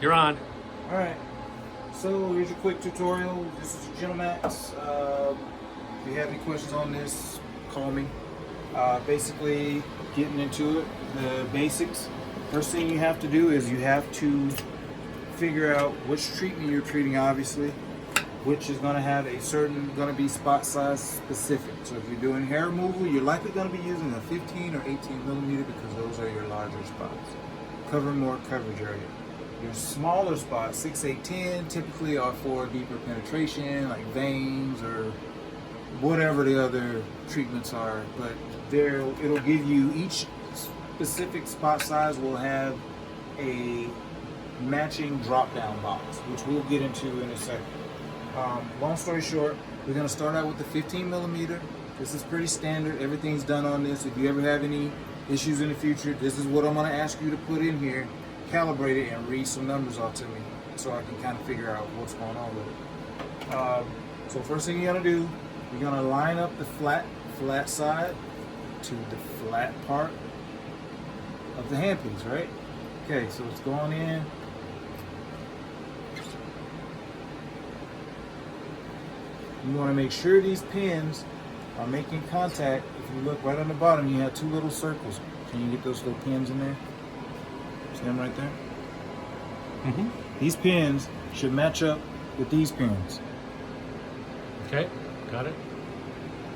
You're on. All right. So here's your quick tutorial. This is your GentleMax. If you have any questions on this, call me. Basically, getting into it, the basics. First thing you have to do is you have to figure out which treatment you're treating, obviously, which is going to have a certain, going to be spot size specific. So if you're doing hair removal, you're likely going to be using a 15 or 18 millimeter because those are your larger spots. Cover more coverage area. Your smaller spots, 6, 8, 10, typically are for deeper penetration, like veins or whatever the other treatments are. But it'll give you, each specific spot size will have a matching drop-down box, which we'll get into in a second. Long story short, we're going to start out with the 15 millimeter. This is pretty standard. Everything's done on this. If you ever have any issues in the future, this is what I'm going to ask you to put in here, calibrate it, and read some numbers off to me so I can kind of figure out what's going on with it. So first thing you're going to do, you're going to line up the flat side to the flat part of the handpiece, right? Okay, so it's going in. You want to make sure these pins are making contact. If you look right on the bottom, you have two little circles. Can you get those little pins in there? See them right there? Mm-hmm. These pins should match up with these pins. Okay, got it.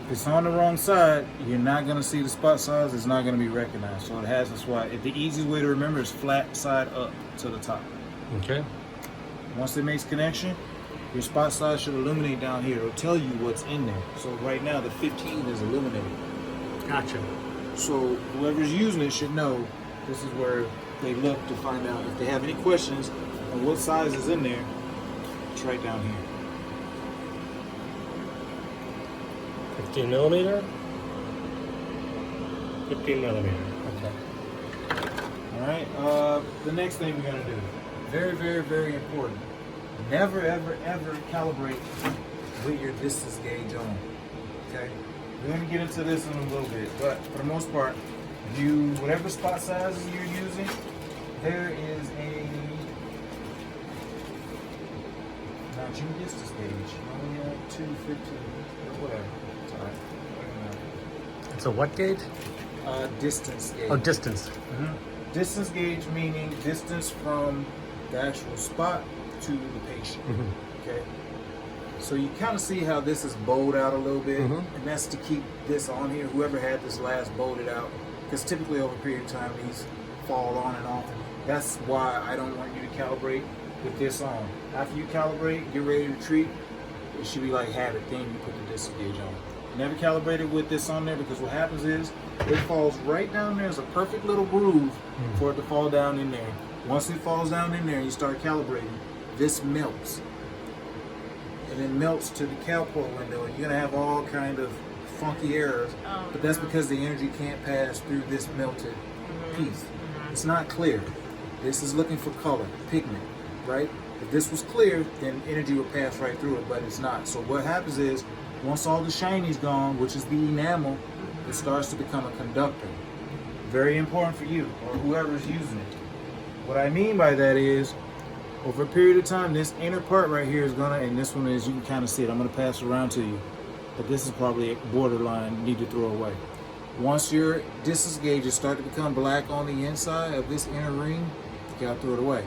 If it's on the wrong side, you're not going to see the spot size. It's not going to be recognized. So it has this why. The easiest way to remember is flat side up to the top. Okay. Once it makes connection, your spot size should illuminate down here. It'll tell you what's in there. So right now the 15 is illuminated. Gotcha. So whoever's using it should know this is where they look to find out if they have any questions on what size is in there. It's right down here. 15 millimeter? 15 millimeter. Okay. All right. The next thing we're gonna do, very, very, very important. Never, ever, ever calibrate with your distance gauge on. Okay. We're gonna get into this in a little bit, but for the most part, whatever spot sizes you're using, there is a not your distance gauge. You only have 215 or whatever. It's all right. It's a what gauge? Distance gauge. Oh, distance. Mm-hmm. Distance gauge meaning distance from the actual spot to the patient. Mm-hmm. Okay. So you kind of see how this is bowed out a little bit, Mm-hmm. and that's to keep this on here. Whoever had this last bowed out, because typically over a period of time these fall on and off. That's why I don't want you to calibrate with this on. After you calibrate, get ready to treat, it should be like habit. Then you put the distance gauge on. Never calibrate it with this on there, because what happens is it falls right down there. It's a perfect little groove for it to fall down in there. Once it falls down in there and you start calibrating, this melts. And it melts to the cowpole window, and you're gonna have all kind of funky errors. But that's because the energy can't pass through this melted piece. It's not clear. This is looking for color, pigment, right? If this was clear, then energy would pass right through it, but it's not. So what happens is, once all the shiny's gone, which is the enamel, it starts to become a conductor. Very important for you or whoever's using it. What I mean by that is, over a period of time, this inner part right here is gonna, and this one is, you can kind of see it. I'm gonna pass it around to you, but this is probably a borderline need to throw away. Once your distance gauges start to become black on the inside of this inner ring, you gotta throw it away.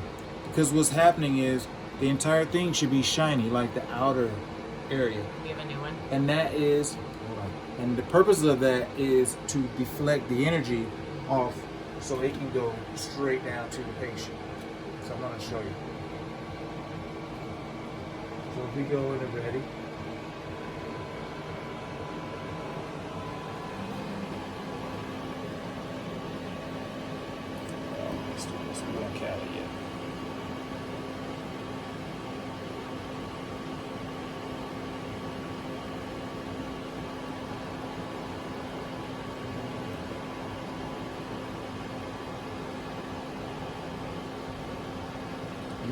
Because what's happening is the entire thing should be shiny, like the outer area. We have a new one. And that is, hold on. And the purpose of that is to deflect the energy off so it can go straight down to the patient. So I'm gonna show you. So if we go in and ready. Let's do this. We don't count it yet.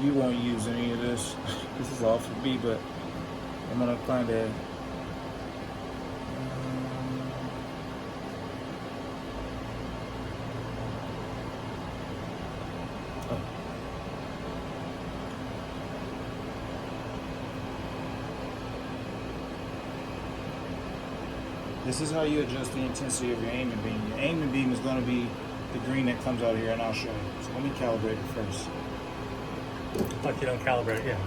You won't use any of this. This is all for me, but I'm gonna find a This is how you adjust the intensity of your aiming beam. Your aiming beam is going to be the green that comes out here, and I'll show you. So let me calibrate it first. Like you don't calibrate, yeah.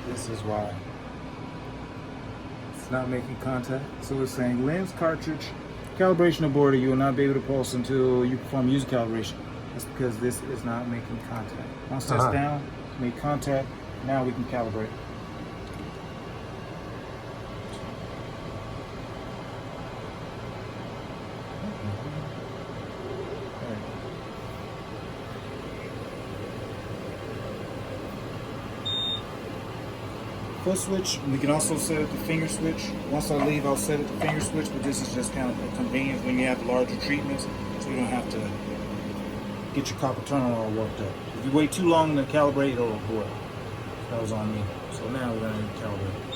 This is why it's not making contact. So it's saying lens cartridge calibration aborted. You will not be able to pulse until you perform user calibration. That's because this is not making contact. Once that's down, make contact. Now we can calibrate. Foot switch, we can also set it to finger switch. Once I leave, I'll set it to finger switch, but this is just kind of a convenience when you have larger treatments, so you don't have to get your carpal tunnel all worked up. If you wait too long to calibrate, it'll abort. That was on me. So now we're going to calibrate.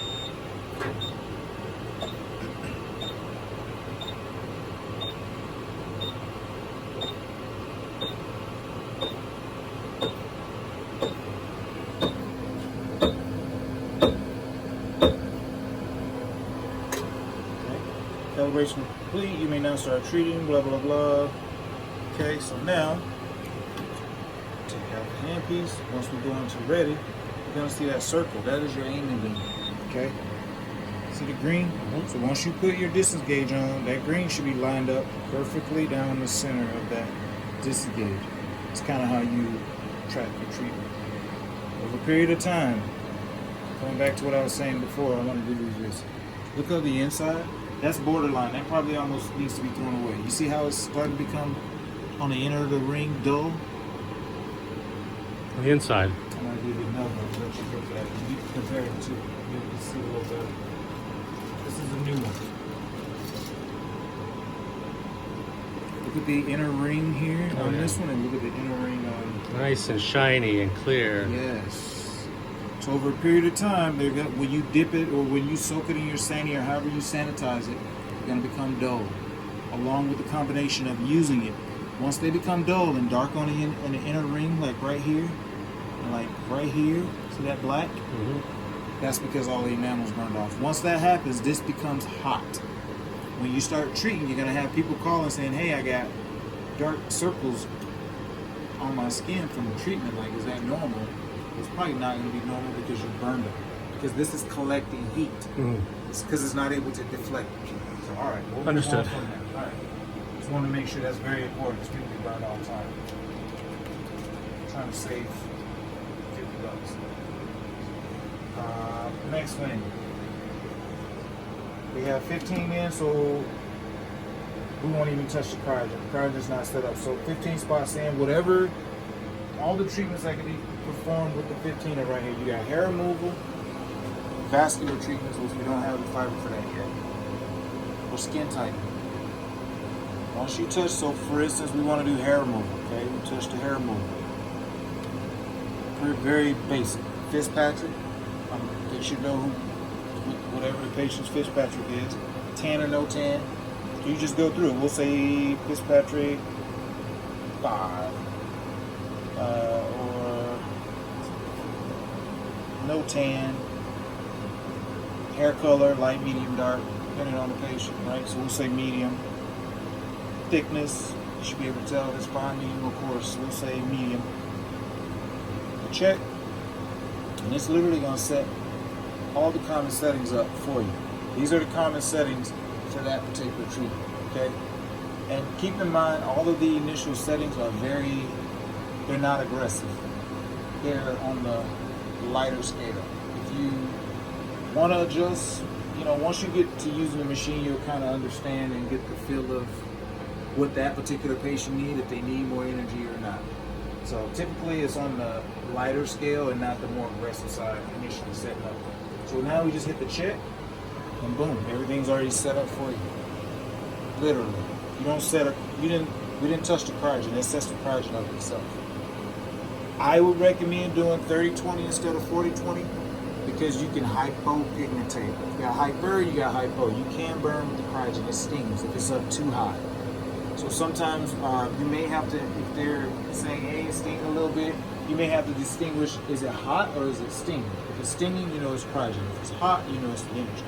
Calibration complete. You may now start treating. Blah blah blah. Okay, so now take out the handpiece. Once we go into ready, you're gonna see that circle. That is your aiming beam. Okay. See the green? So once you put your distance gauge on, that green should be lined up perfectly down the center of that distance gauge. It's kind of how you track your treatment. Over a period of time, going back to what I was saying before, I want to do this. Look at the inside. That's borderline. That probably almost needs to be thrown away. You see how it's starting to become, on the inner of the ring, dull? On the inside. I'm going to give you another one. Let you look at it. You can compare it to. You can see a little better. This is a new one. Look at the inner ring here on this one, and look at the inner ring on. Nice and shiny and clear. Yes. So over a period of time, they're gonna, when you dip it or when you soak it in your sani or however you sanitize it, it's going to become dull. Along with the combination of using it. Once they become dull and dark on the inner ring, like right here, and like right here, see that black? That's because all the enamel's burned off. Once that happens, this becomes hot. When you start treating, you're going to have people calling saying, hey, I got dark circles on my skin from the treatment. Like, is that normal? It's probably not going to be normal because you burned it. Because this is collecting heat. It's because it's not able to deflect. So, all right. We'll understood. All right. Just want to make sure that's very important because people get burned all the time. Trying to save $50. Next thing. We have 15 in, so we won't even touch the cryogen. The cryogen's not set up. So 15 spots in, whatever, all the treatments that can be performed with the 15 are right here. You got hair removal, vascular treatments, which we don't have the fiber for that yet, or skin tightening. Once you touch, so for instance, we want to do hair removal, okay? We touch the hair removal. Very basic. Fitzpatrick, they should know who, whatever the patient's Fitzpatrick is, tan or no tan. So you just go through it. We'll say Fitzpatrick 5, or no tan, hair color, light, medium, dark, depending on the patient, right? So we'll say medium. Thickness, you should be able to tell if it's fine, medium, or coarse. So we'll say medium. Check, and it's literally going to set all the common settings up for you. These are the common settings for that particular treatment, okay? And keep in mind, all of the initial settings are they're not aggressive. They're on the lighter scale. If you want to adjust, once you get to using the machine, you'll kind of understand and get the feel of what that particular patient needs, if they need more energy or not. So typically it's on the lighter scale and not the more aggressive side initially setting up. So now we just hit the check and boom, everything's already set up for you. Literally. You don't set up, we didn't touch the cryogen, it sets the cryogen up itself. I would recommend doing 30-20 instead of 40-20. because you can hypopigmentate. You got hyper, you got hypo. You can burn with the cryogen. It stings if it's up too high. So sometimes you may have to, if they're saying, hey, it's stinging a little bit, you may have to distinguish, is it hot or is it stinging? If it's stinging, you know it's cryogen. If it's hot, you know it's the energy.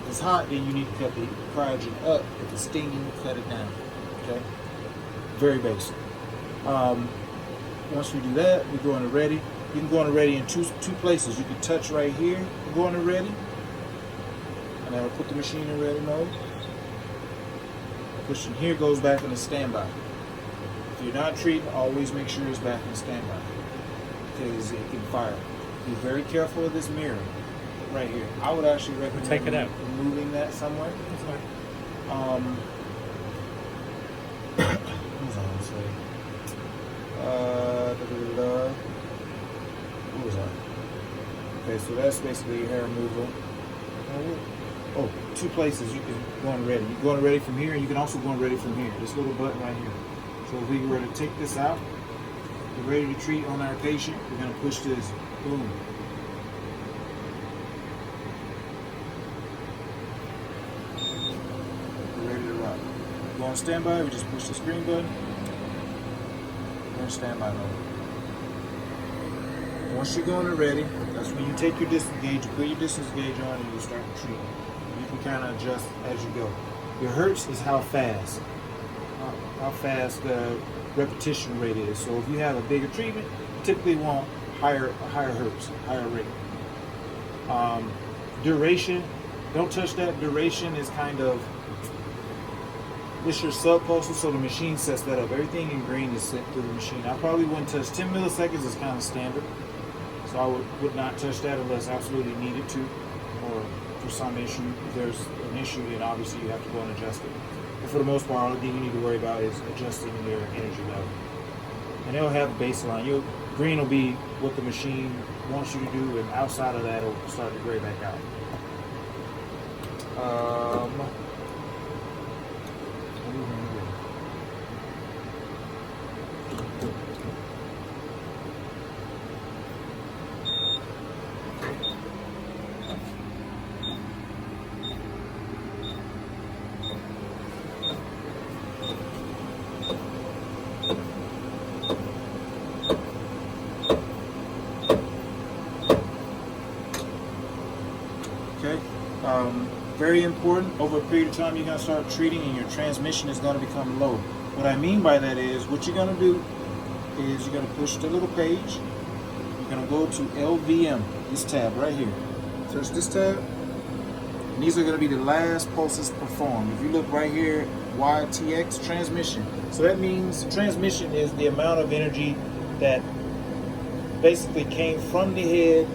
If it's hot, then you need to cut the cryogen up. If it's stinging, cut it down. Okay? Very basic. Once we do that, we go into ready. You can go into ready in two places. You can touch right here and go into ready. And that'll put the machine in ready mode. Pushing here goes back into standby. If you're not treating, always make sure it's back in standby because it can fire. Be very careful of this mirror right here. I would actually recommend take it out, removing that somewhere. That's fine. What was I going to say? What was that? Okay, so that's basically hair removal. Oh, two places you can go on ready. You go on ready from here, and you can also go on ready from here. This little button right here. So if we were to take this out, we're ready to treat on our patient. We're going to push this. Boom. We're ready to rock. Go on standby. We just push the screen button. We're in standby mode. Once you go into ready, that's when you take your distance gauge, you put your distance gauge on, and you start treating. You can kind of adjust as you go. Your hertz is how fast the repetition rate is. So if you have a bigger treatment, you typically want higher hertz, higher rate. Duration, don't touch that. Duration is kind of, this your subpulsar, so the machine sets that up. Everything in green is set through the machine. I probably wouldn't touch 10 milliseconds is kind of standard. So I would not touch that unless absolutely needed to, or for some issue. If there's an issue, then obviously you have to go and adjust it. But for the most part, all thing you need to worry about is adjusting your energy level. And it'll have a baseline. Green will be what the machine wants you to do, and outside of that, it'll start to gray back out. Okay, very important. Over a period of time, you're going to start treating, and your transmission is going to become low. What I mean by that is, what you're going to do is you're going to push the little page. You're going to go to LVM, this tab right here. Search this tab, and these are going to be the last pulses performed. If you look right here, YTX transmission. So that means transmission is the amount of energy that basically came from the head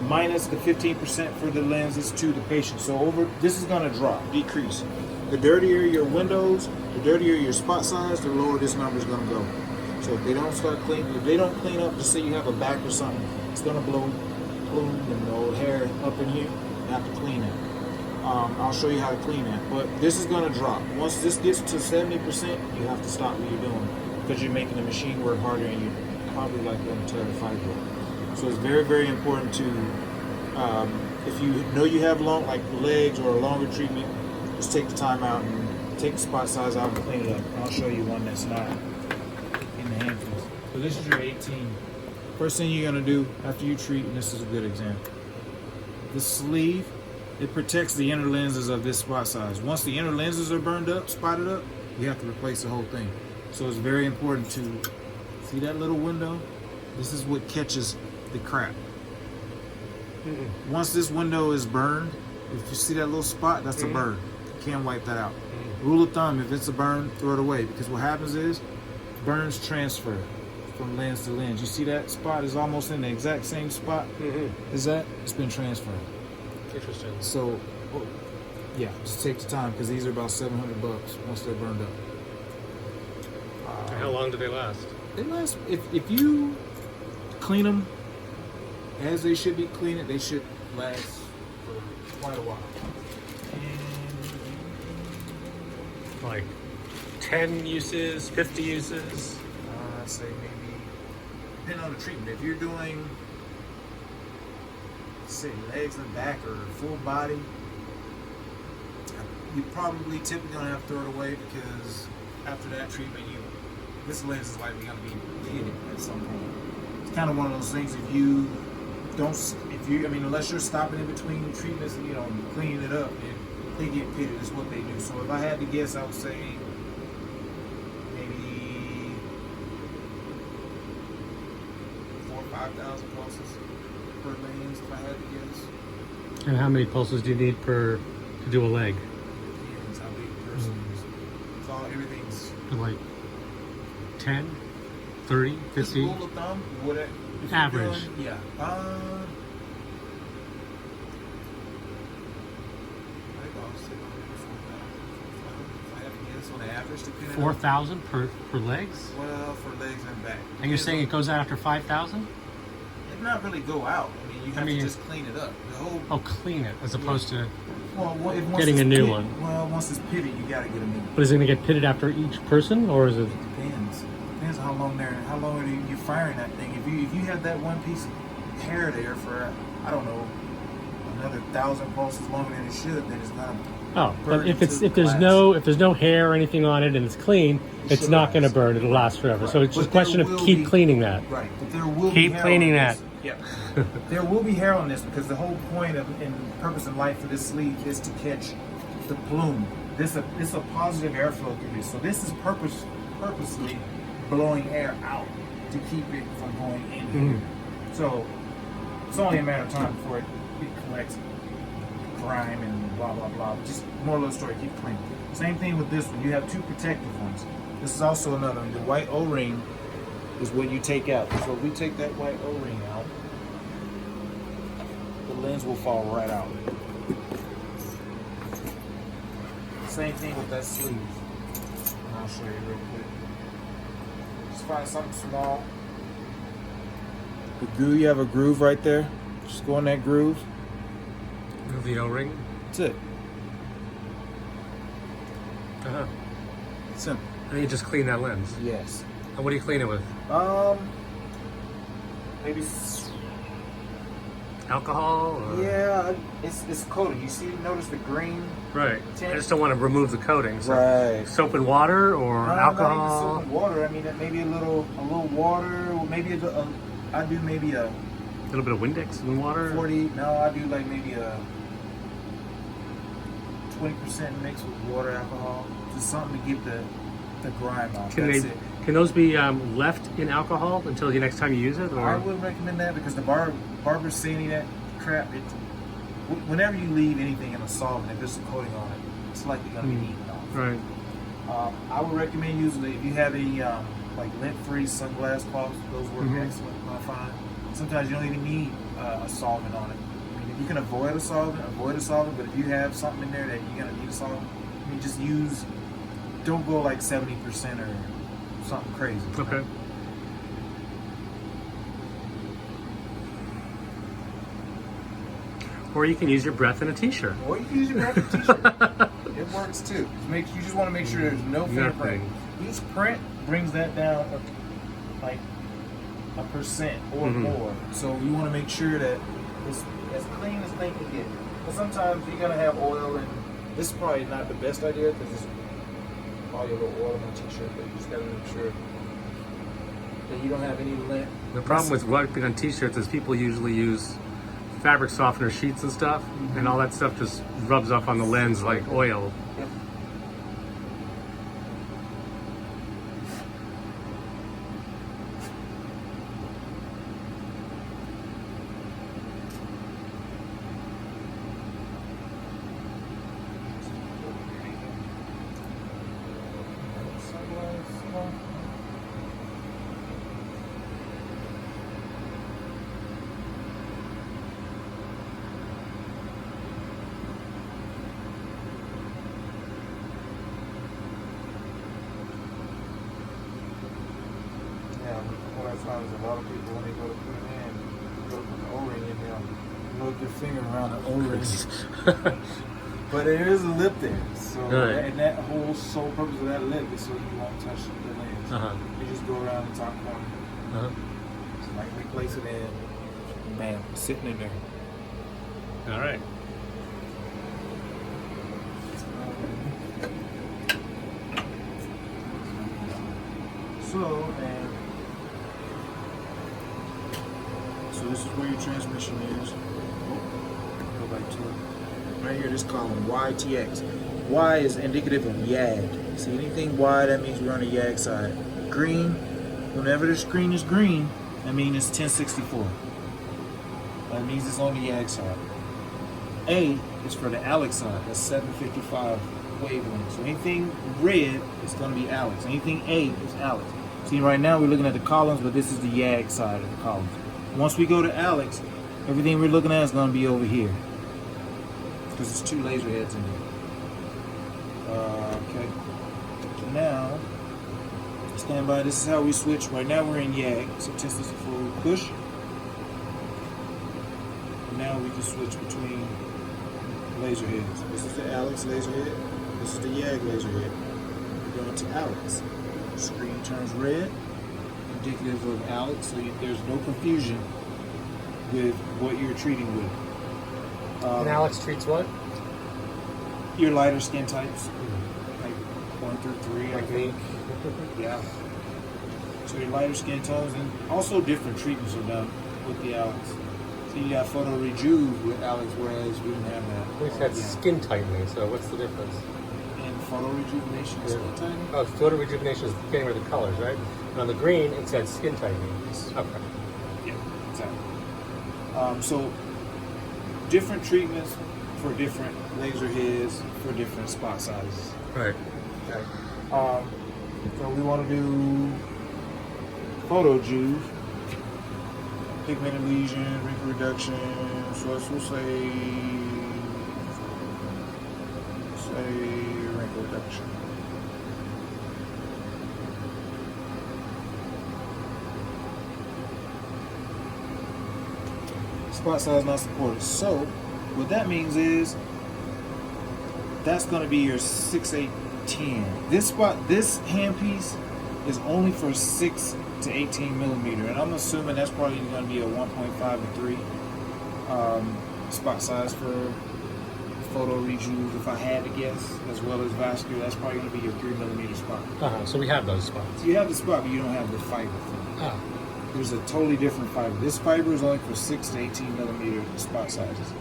minus the 15% for the lenses to the patient. So this is going to drop, decrease. The dirtier your windows, the dirtier your spot size, the lower this number is going to go. So if they don't clean up, just say you have a back or something, it's going to bloom and the old hair up in here. You have to clean it. I'll show you how to clean that. But this is going to drop. Once this gets to 70%, you have to stop what you're doing because you're making the machine work harder, and you're probably like going to tear the fiber. So it's very, very important to, if you know you have like legs or a longer treatment, just take the time out and take the spot size out and clean it up. I'll show you one that's not in the handfuls. So this is your 18. First thing you're going to do after you treat, and this is a good example, the sleeve, it protects the inner lenses of this spot size. Once the inner lenses are burned up, spotted up, you have to replace the whole thing. So it's very important to see that little window. This is what catches the crap. Once this window is burned, if you see that little spot, that's a burn. You can't wipe that out. Rule of thumb, if it's a burn, throw it away, because what happens is burns transfer from lens to lens. You see that spot is almost in the exact same spot as that? It's been transferred. Interesting. So, yeah, just take the time, because these are about $700 once they're burned up. How long do they last? They last, if you clean them as they should be cleaned, they should last for quite a while. Like 10 uses, 50 uses? I'd say maybe, depending on the treatment. If you're doing say legs and back or full body, you probably typically gonna have to throw it away because after that treatment, this lens is likely gonna be pitted at some point. It's kind of one of those things. Unless you're stopping in between treatments and cleaning it up, and they get pitted is what they do. So if I had to guess, I would say maybe 4,000 or 5,000 pulses per lens, if I had to guess. And how many pulses do you need to do a leg? Depends how big the person is. It's all everything's Like 10, 30, 50? just rule of thumb. If you're Average. doing- yeah. I have to guess on average, depending 4,000 per legs? Well, for legs and back. And you're saying it goes out after 5,000? It not really go out. I mean, you have to just clean it up. The whole. Oh, clean it as opposed to. Well, once getting it's a new pitted- one. Well, once it's pitted, you got to get a new one. But is it going to get pitted after each person, or is it? Depends. Depends how long are you firing that thing. If you have that one piece of hair there for another 1,000 pulses longer than it should, then it's not. Oh, but burn if into there's no hair or anything on it and it's clean, it's should not going to last. burn. It'll last forever. Right. So it's just a But there question of will keep be- cleaning that. Right, but there will Keep be hair cleaning on that. this. Yeah. There will be hair on this because the whole point and purpose in life for this sleeve is to catch the plume. It's a positive airflow through this. So this is purposely blowing air out to keep it from going in here. So it's only a matter of time before it collects grime and blah blah blah. Just moral of the story, keep clean. Same thing with this one. You have two protective ones. This is also another one. The white O-ring is what you take out. So if we take that white O-ring out, the lens will fall right out. Same thing with that sleeve. And I'll show you real quick. Just find something small. The groove, you have a groove right there. Just go in that groove. The O-ring. That's it. Uh-huh. Simple. And then you just clean that lens. Yes. And what do you clean it with? Maybe. Alcohol? Or? Yeah, it's coated. You see, notice the green. Right. Tint? I just don't want to remove the coating. So Right. soap and water or Not even alcohol? soap and water. I mean, maybe a little water, or maybe I do maybe a A little bit of Windex and water? 40. No, I do like maybe a 20% mixed with water, alcohol, just something to get the grime off. That's it. Can those be left in alcohol until the next time you use it? Or? I wouldn't recommend that because the barbers say any of that crap. Whenever you leave anything in a solvent, if there's a coating on it, it's likely going to be eaten off. Right. I would recommend using it if you have any like lint-free sunglass cloths. Those work excellent. I find sometimes you don't even need a solvent on it. I mean, if you can avoid a solvent. But if you have something in there that you're going to need a solvent, I mean, just use. Don't go like 70% or something crazy. Okay. Or you can use your breath in a t-shirt. Or you can use your graphic t-shirt. It works too. You just want to make sure there's no fingerprint. Each print brings that down like 1% or more. So you want to make sure that it's as clean as they can get. But sometimes you're gonna have oil, and this is probably not the best idea because it's probably a little oil on my t-shirt. But you just gotta make sure that you don't have any lint. The problem with wiping on t-shirts is people usually use fabric softener sheets and stuff, and all that stuff just rubs off on the lens like oil. Yep. What I found is a lot of people, when they go to put it in, go to put the O-ring in there, look your finger around the O-ring. But there is a lip there, so Right. and that whole sole purpose of that lip is so you won't touch the lens. You just go around the top corner, Uh-huh. so like replace it in, bam, sitting in there. All right. So this is where your transmission is. Go back to it. Right here, this column, YTX. Y is indicative of YAG. See anything Y, that means we're on the YAG side. Green, whenever the screen is green, that means it's 1064. That means it's on the YAG side. A is for the Alex side, that's 755 wavelength. So anything red is going to be Alex. Anything A is Alex. See, right now we're looking at the columns, but this is the YAG side of the columns. Once we go to Alex, everything we're looking at is going to be over here. Because there's two laser heads in there. Okay. Now, stand by. This is how we switch. Right now we're in YAG. So test this before we push. Now we can switch between laser heads. This is the Alex laser head. This is the YAG laser head. We're going to Alex. Screen turns red, indicative of Alex, so there's no confusion with what you're treating with. And Alex treats what? Your lighter skin types, like 1 through 3, I think. Yeah. So your lighter skin tones, and also different treatments are done with the Alex. So you got photo rejuve with Alex, whereas we didn't have that. We had skin tightening, so what's the difference? Photo rejuvenation, skin tightening? Oh, photo rejuvenation is getting rid of the colors, right? And on the green, it said skin tightening. Okay. Yeah, exactly. So, different treatments for different laser heads for different spot sizes. Right. Okay. So we want to do photo juve, pigmented lesion, wrinkle reduction. So we'll say wrinkle reduction. Spot size not supported. So what that means is that's going to be your 6, 8, 10. This handpiece is only for 6 to 18 millimeter, and I'm assuming that's probably going to be a 1.5 to 3 spot size for photo rejuve, if I had to guess, as well as vascular. That's probably going to be your 3 millimeter spot. So we have those spots. You have the spot, but you don't have the fiber for it. Ah. There's a totally different fiber. This fiber is only for 6 to 18 millimeter spot sizes.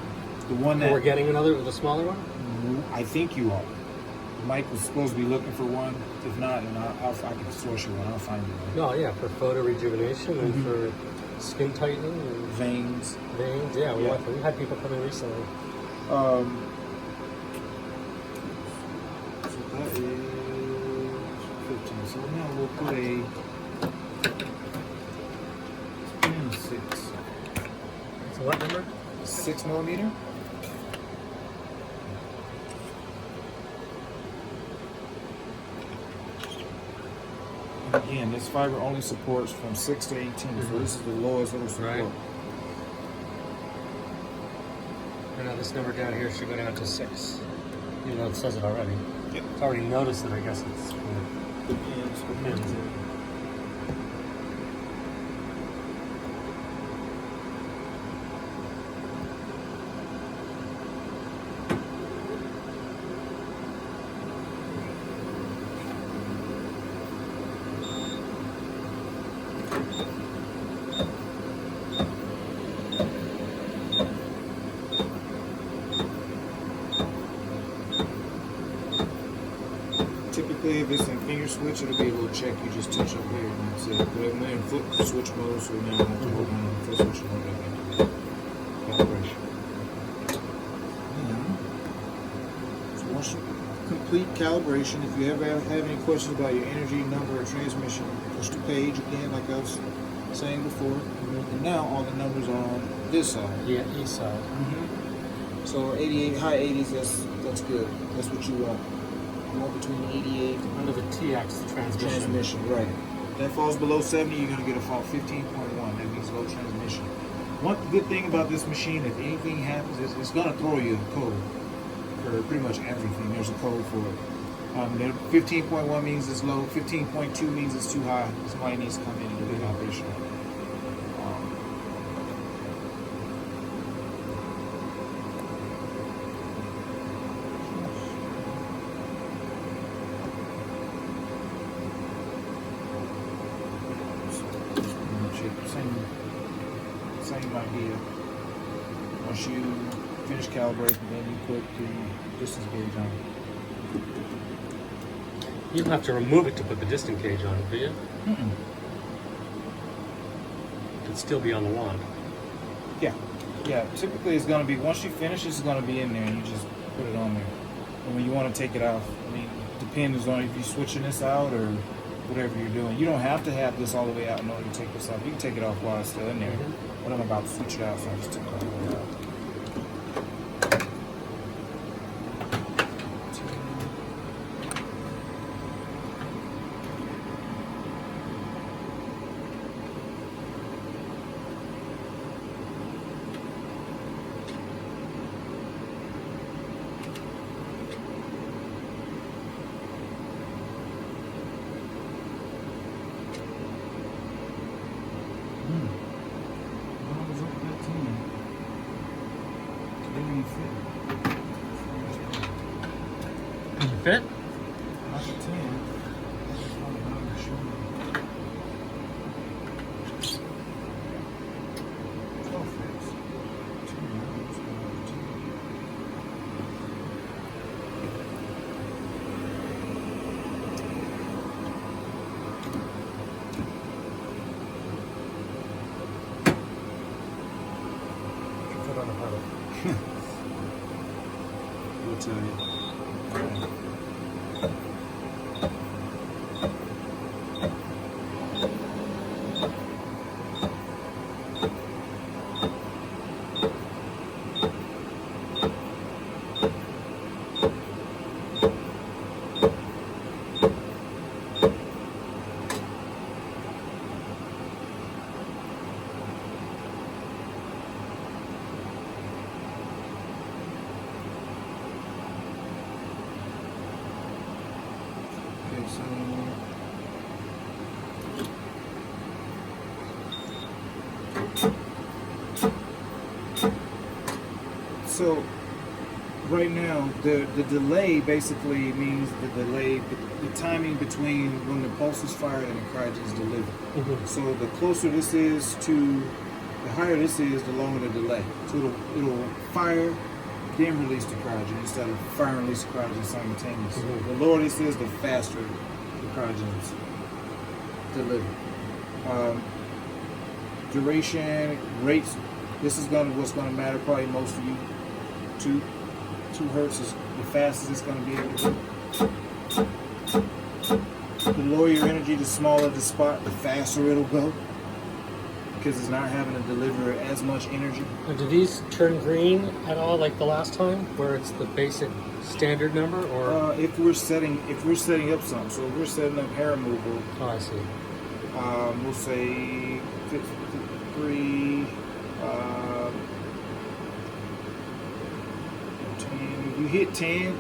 The one that we're getting the smaller one. I think you are. Mike was supposed to be looking for one. If not, then I can source you one. I'll find you one. No, yeah, for photo rejuvenation and for skin tightening and Veins. Yeah, we had people come in recently. So that is 15. So now we'll put a 6. So what number? 6 millimeter. And again, this fiber only supports from 6 to 18, so this is the lowest it will support. Right. And now this number down here should go down to 6, even though it says it already. Yep. It's already noticed it, I guess it's Depends. Typically, if it's in finger switch, it'll be a little check you just touch up here and that's it. But we're in foot switch mode, so now I have to hold on to the foot switch mode back into calibration. So once you complete calibration, if you ever have any questions about your energy, number, or transmission, push the page again, like I was saying before. And now all the numbers are on this side. Yeah, east side. So 88, high 80s, that's good. That's what you want. You want between 88 Under the TX transmission. right. That falls below 70, you're going to get a fault 15.1. That means low transmission. One good thing about this machine, if anything happens, is it's going to throw you a code for pretty much everything. There's a code for it. 15.1 means it's low. 15.2 means it's too high. Somebody needs to come in and do the operation. Same idea. Once you finish calibrating, then you put the distance gauge on. You don't have to remove it to put the distance gauge on it, do you? Mm-mm. It'd still be on the wand. Yeah. Yeah, typically it's going to be, once you finish, it's going to be in there and you just put it on there. And when you want to take it off, I mean, depends on if you're switching this out or whatever you're doing. You don't have to have this all the way out in order to take this off. You can take it off while it's still in there. But I'm about to switch it out, so I just took it all the way out. Does it fit? Not a 10. Put on the pedal. We'll tell you. So right now, the delay basically means the delay, the timing between when the pulse is fired and the cryogen is delivered. Mm-hmm. So the closer this is to, the higher this is, the longer the delay. So it'll fire, then release the cryogen instead of fire and release the cryogen simultaneously. Mm-hmm. The lower this is, the faster the cryogen is delivered. Duration, rates. This is what's gonna matter probably most of you. 2 hertz is the fastest it's going to be able to go. The lower your energy, the smaller the spot, the faster it'll go, because it's not having to deliver as much energy. Do these turn green at all, like the last time, where it's the basic standard number, or? If we're setting up something, so if we're setting up hair removal, Oh, I see. we'll say 53. 10. You hit 10,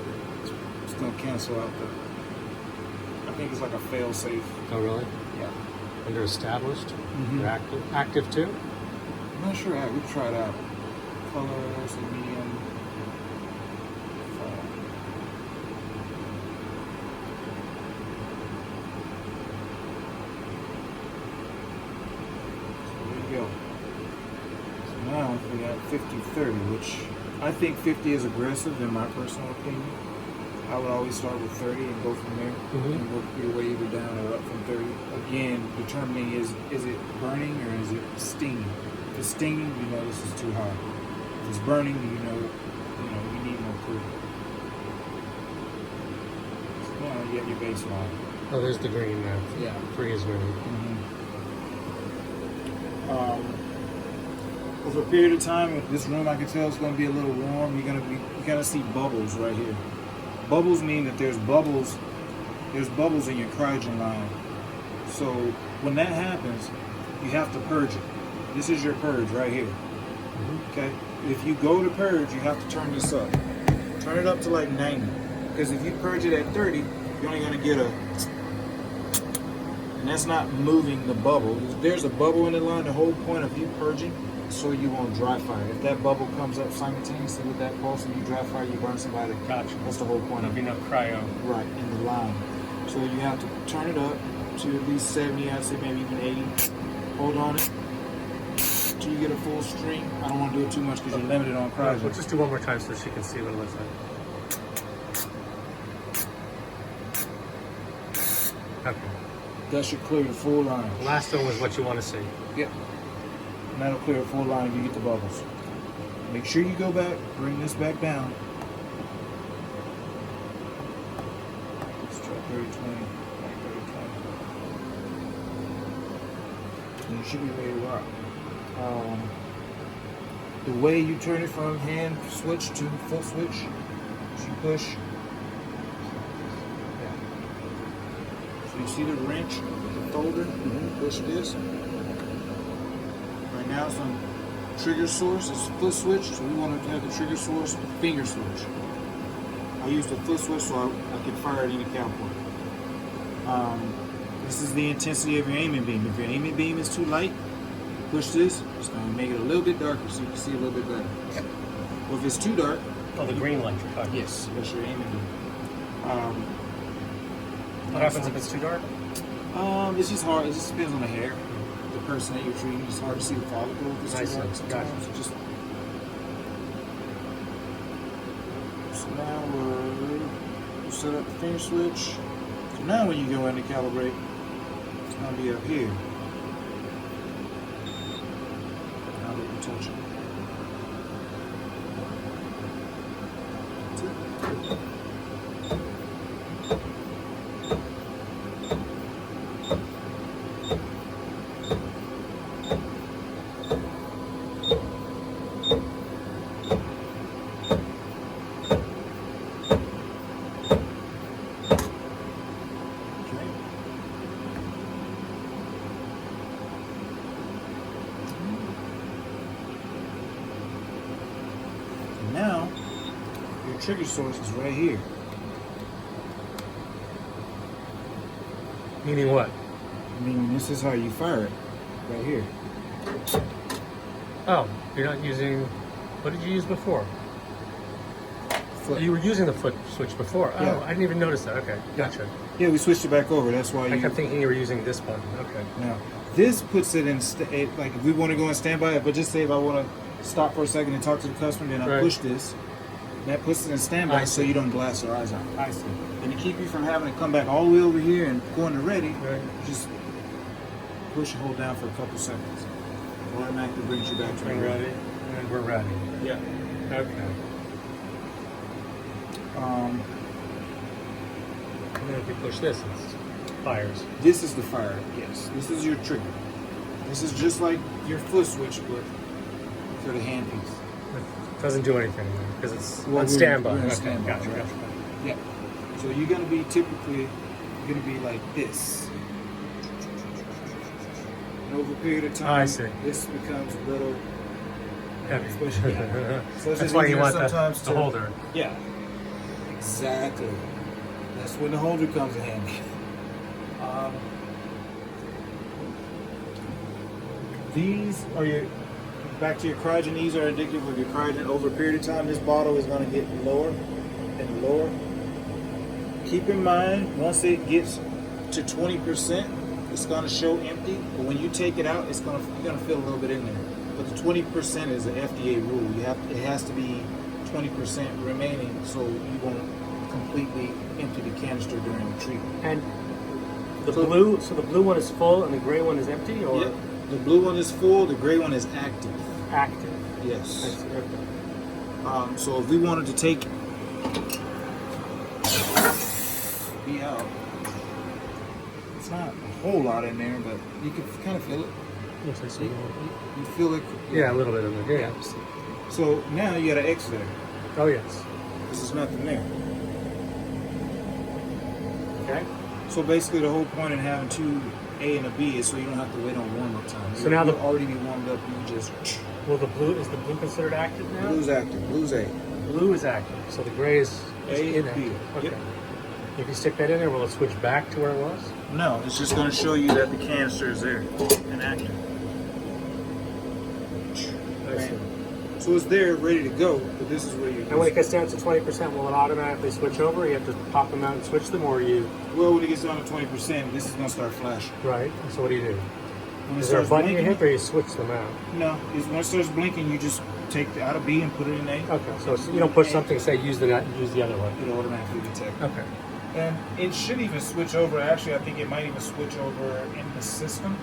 it's gonna cancel out I think it's like a fail safe. Oh, really? Yeah. And they're established? Mhm. They're active too? I'm not sure how. We've tried out colors and medium. So there you go. So now we got 50-30, which I think 50 is aggressive in my personal opinion. I would always start with 30 and go from there and work your way either down or up from 30. Again, determining is it burning or is it stinging? If it's stinging, you know this is too high. If it's burning, you know you need more proof. So now you have your baseline. Oh, there's the green now. Yeah. 3 is green. Over a period of time, this room I can tell is going to be a little warm. You're gonna see bubbles right here. Bubbles mean that there's bubbles in your cryogen line. So when that happens, you have to purge it. This is your purge right here. Okay? If you go to purge, you have to turn this up. Turn it up to like 90. Because if you purge it at 30, you're only gonna get and that's not moving the bubble. There's a bubble in the line. The whole point of you purging, so you won't dry fire. If that bubble comes up simultaneously with that pulse and you dry fire, you burn somebody. Gotcha. That's the whole point There'll of be it. no cryo. Right, in the line. So you have to turn it up to at least 70, I'd say maybe even 80. Hold on it to sure you get a full stream. I don't want to do it too much because you're limited on cryogen. We'll just do one more time so she can see what it looks like. Okay. That should clear the full line. The last one was what you want to see. Yep. And that'll clear a full line if you get the bubbles. Make sure you go back, bring this back down. Let's try 30-20. Like 30-20. And you should be ready to rock. The way you turn it from hand switch to foot switch, as you push. Yeah. So you see the wrench, the folder, push this. Right now it's on trigger source, it's foot switch, so we want to have the trigger source finger switch. I use the foot switch so I can fire it in the cowboy. This is the intensity of your aiming beam. If your aiming beam is too light, push this, it's going to make it a little bit darker so you can see a little bit better. Or if it's too dark, Oh, the green light you're talking. yes, that's your aiming beam. What happens if it's too dark? It's just hard, it just depends on the hair. The person that you're treating, it's hard to see the follicle if it's I too see. dark sometimes. Gotcha. Just so now we'll set up the finger switch. So now when you go in to calibrate, it's gonna be up here. Now that you touch it. That's it. Now, your trigger source is right here. Meaning what? I mean, this is how you fire it, right here. Oh, you're not using. What did you use before? Foot. You were using the foot switch before. Oh, Yeah. I didn't even notice that. Okay, gotcha. Yeah, we switched it back over. That's why I you. kept thinking you were using this button. Okay. Now, this puts it in like if we want to go in standby, but just say if I want to stop for a second and talk to the customer, then I Right. push this. That puts it in standby I so see. you don't blast your eyes out. I see. And to keep you from having to come back all the way over here and go into ready, Right. just push and hold down for a couple seconds. Automatically brings you back to We're ready, and we're ready. Yeah. Okay. And then if you push this, it fires. This is the fire. Yes. This is your trigger. This is just like your foot switch, but for the handpiece. It doesn't do anything because it's Well, on we're- standby. we're on Okay, standby, gotcha, right. gotcha. Yeah. So you're gonna be typically like this. And over a period of time, I see. this becomes a little Heavy. especially. So it's That's just why you easier want sometimes the to- holder. Yeah. Exactly. That's when the holder comes in handy. These are your, back to your cryogen, these are indicative of your cryogen. Over a period of time, this bottle is going to get lower and lower. Keep in mind, once it gets to 20%, it's going to show empty. But when you take it out, you're going to feel a little bit in there. But the 20% is an FDA rule. It has to be 20% remaining, so you won't completely empty the canister during the treatment. And the blue one is full and the gray one is empty, or Yeah. The blue one is full, the gray one is active. active? Yes. I see, okay. So if we wanted to take be out, it's not a whole lot in there, but you can kind of feel it. Looks like You feel it. yeah, a little bit of it. Yeah. So now you got an X there. Oh yes. This is nothing there. Okay. So basically, the whole point in having two A and a B is so you don't have to wait on warm-up time. So now you'll the- already be warmed up. You just Well, the blue is the blue considered active now? blue's active. Blue's A. Blue is active, so the gray is A, inactive. B. Okay. Yep. If you stick that in there, will it switch back to where it was? No, it's just going to show you that the canister is there and active. So it's there, ready to go, but this is where you. And when it gets down to 20%, will it automatically switch over? You have to pop them out and switch them, or you? Well, when it gets down to 20%, this is going to start flashing. Right. So what do you do? When it Is there a starts button you blinking, hit, or you switch them out? no, it's when it starts blinking, you just take the out of B and put it in A. Okay, so you don't push something, say use the other one. It'll automatically detect. Okay. And it should even switch over. Actually, I think it might even switch over in the system.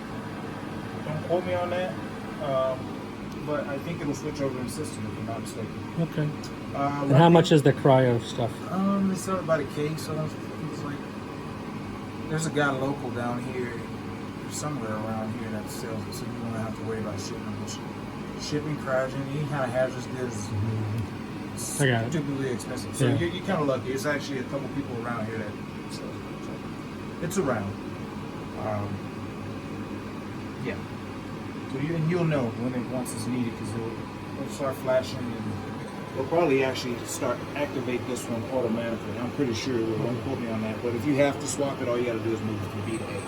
Don't quote me on that. But I think it'll switch over in the system if I'm not mistaken. Okay. And how much is the cryo stuff? It's sort of about a case. So it's like there's a guy local down here, somewhere around here that sells it, so you don't have to worry about shipping, cryogenic, any kind of hazardous goods. I got it. Stupidly expensive. So Yeah. you're kind of lucky. It's actually a couple people around here that sells it. So it's around. Yeah. So you'll know once it's needed, because it'll start flashing, and it'll probably actually activate this one automatically. I'm pretty sure it will. Don't quote me on that. But if you have to swap it, all you got to do is move it from B to A.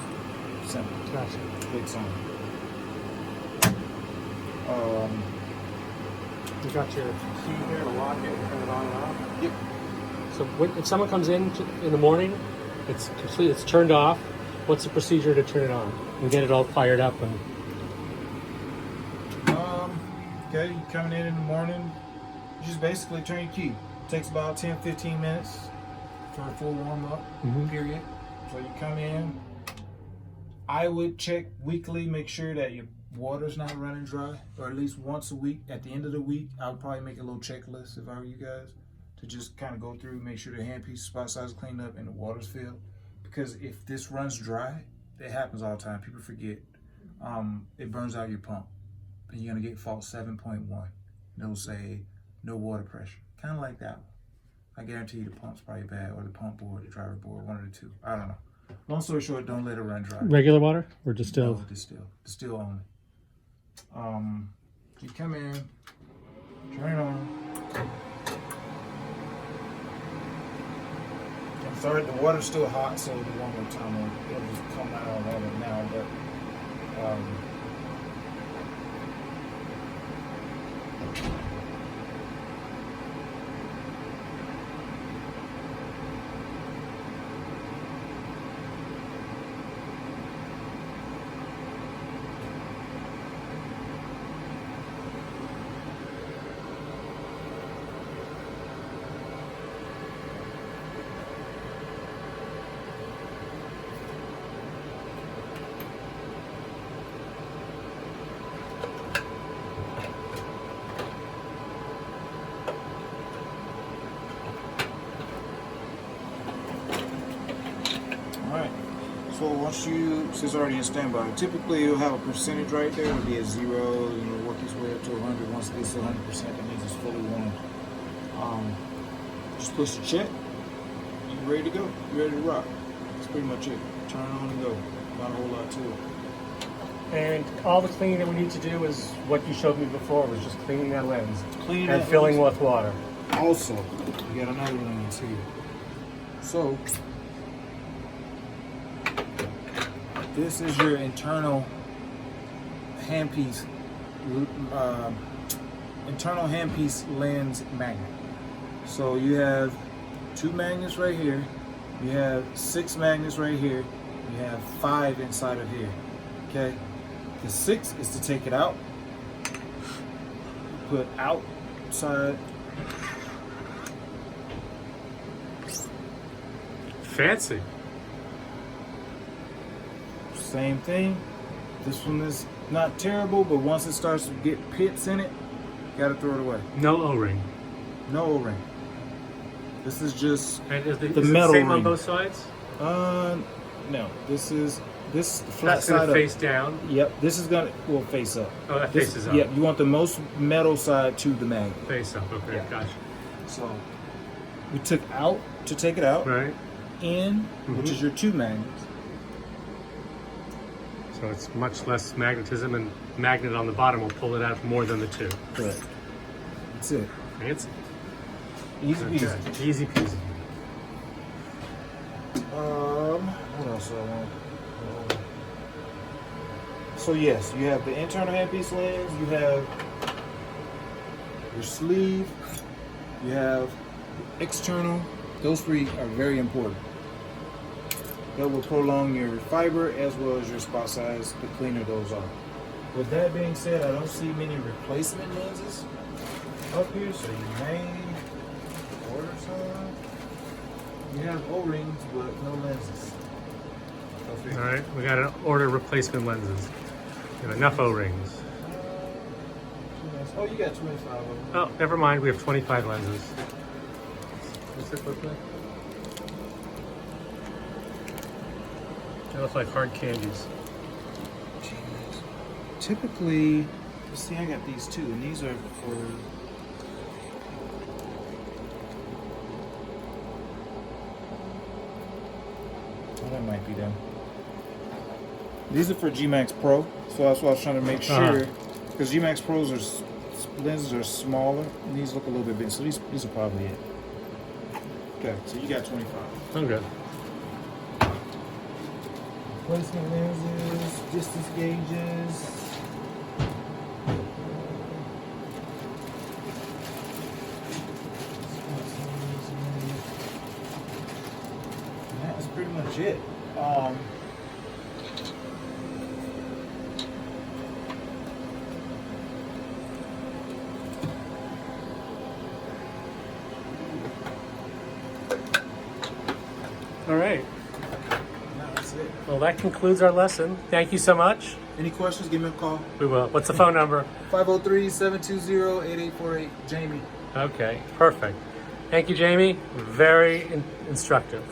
Simple. Gotcha. Clicks on. You got your key here to lock it and turn it on and off? Yep. So if someone comes in the morning, it's turned off. What's the procedure to turn it on and get it all fired up? And Okay, you coming in the morning, you just basically turn your key. It takes about 10-15 minutes for a full warm up period. So you come in. I would check weekly, make sure that your water's not running dry, or at least once a week. At the end of the week, I would probably make a little checklist if I were you guys, to just kind of go through, make sure the handpiece spot size is cleaned up and the water's filled. Because if this runs dry, it happens all the time. People forget. It burns out your pump, and you're gonna get fault 7.1. It'll say no water pressure, kind of like that one. I guarantee you the pump's probably bad, or the pump board, the driver board, one of the two. I don't know. Long story short, don't let it run dry. regular water or distilled? No, distilled only. You come in, turn it on. I'm sorry, the water's still hot, so one more time it'll just come out of it now. But so once since it's already in standby, typically you'll have a percentage right there. It'll be a 0, work its way up to 100. Once it gets to 100%, that means it's fully warm. Just push the check, you're ready to go. You're ready to rock. That's pretty much it. Turn it on and go. Not a whole lot to it. And all the cleaning that we need to do is what you showed me before, was just cleaning that lens Cleaning and that filling lens. with water. Also, you got another lens here. So, this is your internal handpiece lens magnet. So you have 2 magnets right here. You have 6 magnets right here. You have 5 inside of here. Okay. The 6 is to take it out. Put outside. Fancy. Same thing. This one is not terrible, but once it starts to get pits in it, gotta throw it away. No O-ring. No O-ring. This is just And is the is metal it same ring. on both sides? No. This flat That's side gonna up. face down. Yep. This is gonna face up. Oh, that This, faces up. Yep. You want the most metal side to the magnet. Face up. Okay, Yeah. gotcha. So we took out to take it out. Right. In, which is your 2 magnets. So it's much less magnetism, and magnet on the bottom will pull it out more than the 2. Correct. That's it. Fancy. Easy peasy. Okay. Easy peasy. What else do I want? So yes, you have the internal handpiece lens, you have your sleeve, you have external. Those 3 are very important. that will prolong your fiber as well as your spot size the cleaner those are. With that being said, I don't see many replacement lenses up here, so you may order some. You have O-rings, but no lenses. All right, we got to order replacement lenses. We have enough O-rings. Oh, you got 25 of them. Oh, never mind. We have 25 lenses. What's it look like? They look like hard candies. Jeez. Typically, see, I got these too, and these are for. Oh, that might be them. These are for GentleMax Pro, so that's why I was trying to make sure, because GentleMax Pros lenses are smaller, and these look a little bit big, so these are probably it. Okay, so you got 25. I'm good. Replacement lenses, distance gauges. That's pretty much it. All right. That's it. Well, that concludes our lesson. Thank you so much. Any questions, give me a call. We will. What's the phone number? 503-720-8848. Jamie. Okay, perfect. Thank you, Jamie. Very instructive.